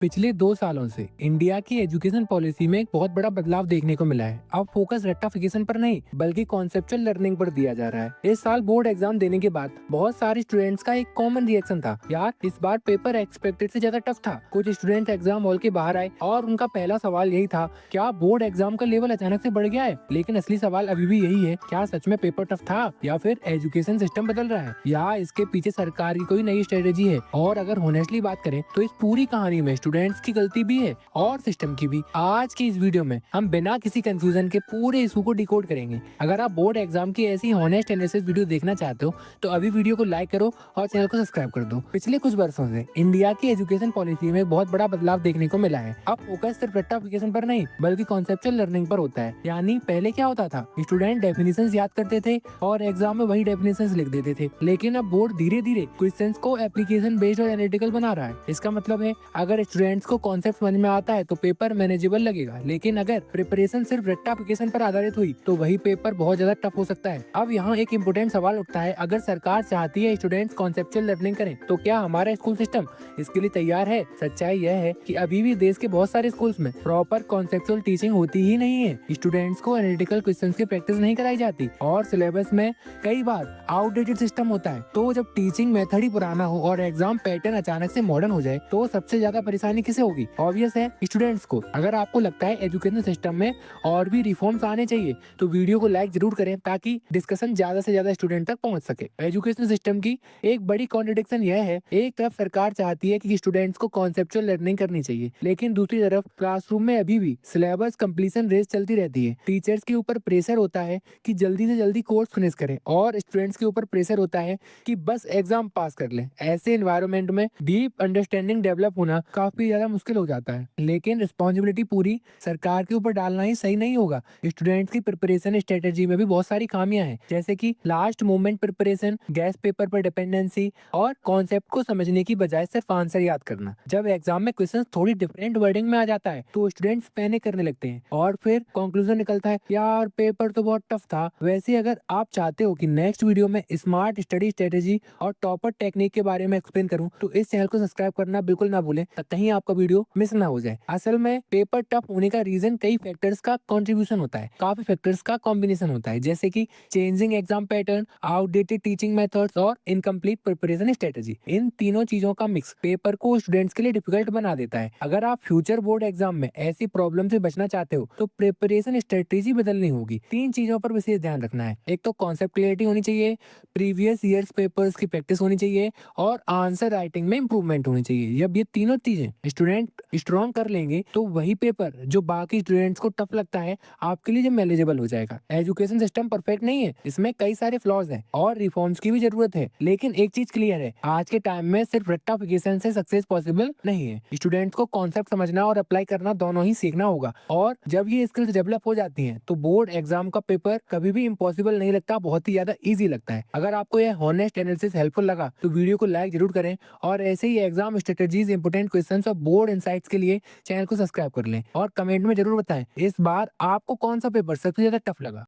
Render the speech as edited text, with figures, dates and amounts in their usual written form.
पिछले 2 सालों से इंडिया की एजुकेशन पॉलिसी में एक बहुत बड़ा बदलाव देखने को मिला है। अब फोकस रेक्टाफिकेशन पर नहीं बल्कि कॉन्सेप्चुअल लर्निंग पर दिया जा रहा है। इस साल बोर्ड एग्जाम देने के बाद बहुत सारे स्टूडेंट्स का एक कॉमन रिएक्शन था, यार इस बार पेपर एक्सपेक्टेड से ज्यादा टफ था। कुछ स्टूडेंट एग्जाम हॉल के बाहर आए और उनका पहला सवाल यही था, क्या बोर्ड एग्जाम का लेवल अचानक से बढ़ गया है? लेकिन असली सवाल अभी भी यही है, क्या सच में पेपर टफ था या फिर एजुकेशन सिस्टम बदल रहा है या इसके पीछे सरकार की कोई नई स्ट्रेटेजी है? और अगर होनेस्टली बात करें तो इस पूरी कहानी में स्टूडेंट्स की गलती भी है और सिस्टम की भी। आज की इस वीडियो में हम बिना किसी कंफ्यूजन के पूरे इशू को डिकोड करेंगे। अगर आप बोर्ड एग्जाम की ऐसी हॉनेस्ट एनालिसिस वीडियो देखना चाहते हो तो अभी वीडियो को लाइक करो और चैनल को सब्सक्राइब कर दो। पिछले कुछ वर्षों से इंडिया की एजुकेशन पॉलिसी में बहुत बड़ा बदलाव देखने को मिला है। अब फोकस सिर्फ रेक्टाफिकेशन पर नहीं बल्कि कॉन्सेप्चुअल लर्निंग पर होता है। यानी पहले क्या होता था, स्टूडेंट डेफिनेशंस याद करते थे और एग्जाम में वही डेफिनेशंस लिख देते थे, लेकिन अब बोर्ड धीरे धीरे क्वेश्चंस को एप्लीकेशन बेस्ड और एनालिटिकल बना रहा है। इसका मतलब है अगर स्टूडेंट्स को कॉन्सेप्ट समझ में आता है तो पेपर मैनेजेबल लगेगा, लेकिन अगर प्रिपरेशन सिर्फ रेक्टाफिकेशन पर आधारित हुई तो वही पेपर बहुत ज्यादा टफ हो सकता है। अब यहाँ एक इम्पोर्टेंट सवाल उठता है, अगर सरकार चाहती है स्टूडेंट्स कॉन्सेप्चुअल लर्निंग करें तो क्या हमारा स्कूल सिस्टम इसके लिए तैयार है? सच्चाई यह है कि अभी भी देश के बहुत सारे स्कूल्स में प्रॉपर कॉन्सेप्चुअल टीचिंग होती ही नहीं है। स्टूडेंट्स को एनालिटिकल क्वेश्चंस की प्रैक्टिस नहीं कराई जाती और सिलेबस में कई बार आउटडेटेड सिस्टम होता है। तो जब टीचिंग मेथड ही पुराना हो और एग्जाम पैटर्न अचानक से मॉडर्न हो जाए तो सबसे ज्यादा परेशानी किसे होगी? ऑब्वियस है, स्टूडेंट्स को। अगर आपको लगता है एजुकेशन सिस्टम में और भी रिफॉर्म्स आने चाहिए तो वीडियो को लाइक जरूर करें ताकि डिस्कशन ज्यादा से ज्यादा स्टूडेंट तक पहुंच सके। एजुकेशन सिस्टम की एक बड़ी कॉन्ट्रडिक्शन यह है, एक तरफ सरकार चाहती है कि स्टूडेंट्स को कॉन्सेप्चुअल लर्निंग करनी चाहिए, लेकिन दूसरी तरफ क्लासरूम में अभी भी सिलेबस कंप्लीशन रेस चलती रहती है। टीचर्स के ऊपर प्रेशर होता है कि जल्दी से जल्दी कोर्स फिनिश करें और स्टूडेंट्स के ऊपर प्रेशर होता है कि बस एग्जाम पास कर लें। ऐसे एनवायरनमेंट में डीप अंडरस्टैंडिंग डेवलप होना काफी ज्यादा मुश्किल हो जाता है। लेकिन रिस्पॉन्सिबिलिटी पूरी सरकार के ऊपर डालना ही सही नहीं होगा। स्टूडेंट्स की प्रिपरेशन स्ट्रेटेजी में भी बहुत सारी खामियां हैं, जैसे कि last moment preparation, gas paper पर डिपेंडेंसी और कॉन्सेप्ट को समझने की बजाय सिर्फ आंसर याद करना। जब एग्जाम में क्वेश्चन थोड़ी डिफरेंट वर्डिंग में आ जाता है तो स्टूडेंट्स पैनिक करने लगते हैं और फिर कंक्लूजन निकलता है, यार पेपर तो बहुत टफ था। वैसे अगर आप चाहते हो कि नेक्स्ट वीडियो में स्मार्ट स्टडी स्ट्रेटेजी और टॉपर टेक्निक के बारे में एक्सप्लेन करूं तो इस चैनल को सब्सक्राइब करना बिल्कुल ना भूलें, कहीं आपका वीडियो मिस ना हो जाए। असल में पेपर टफ होने का रीजन कई फैक्टर्स का कंट्रीब्यूशन होता है, काफी फैक्टर्स का कॉम्बिनेशन होता है, जैसे कि changing exam pattern, outdated teaching methods और इनकम्प्लीट प्रिपरेशन स्ट्रेटेजी। इन तीनों चीजों का मिक्स पेपर को स्टूडेंट्स के लिए डिफिकल्ट बना देता है। अगर आप फ्यूचर बोर्ड एग्जाम में ऐसी प्रॉब्लम से बचना चाहते हो तो प्रिपरेशन स्ट्रेटेजी बदलनी होगी। 3 चीजों पर विशेष ध्यान रखना है। एक तो कॉन्सेप्ट क्लियरिटी होनी चाहिए, प्रीवियस ईयर्स पेपर्स की प्रैक्टिस होनी चाहिए और आंसर राइटिंग में इंप्रूवमेंट होनी चाहिए। जब ये तीनों चीजें स्टूडेंट स्ट्रॉन्ग कर लेंगे तो वही पेपर जो बाकी स्टूडेंट्स को टफ लगता है आपके लिए मैनेजेबल हो जाएगा। एजुकेशन सिस्टम परफेक्ट नहीं है, इसमें कई सारे फ्लॉज हैं और रिफॉर्म्स की भी जरूरत है, लेकिन एक चीज क्लियर है, आज के टाइम में सिर्फ रेक्टाफिकेशन से सक्सेस पॉसिबल नहीं है। स्टूडेंट्स को कॉन्सेप्ट समझना और अप्लाई करना दोनों ही सीखना होगा और जब ये स्किल्स डेवलप हो जाती हैं तो बोर्ड एग्जाम का पेपर कभी भी इम्पॉसिबल नहीं लगता, बहुत ही ज्यादा ईजी लगता है। अगर आपको यह हॉनेस्ट एनालिसिस हेल्पफुल लगा तो वीडियो को लाइक जरूर करें और ऐसे ही एग्जाम स्ट्रेटेजीज, इंपोर्टेंट क्वेश्चंस और बोर्ड इनसाइट्स के लिए चैनल को सब्सक्राइब कर लें और कमेंट में जरूर बताएं इस बार आपको कौन सा पेपर सबसे ज्यादा टफ लगा।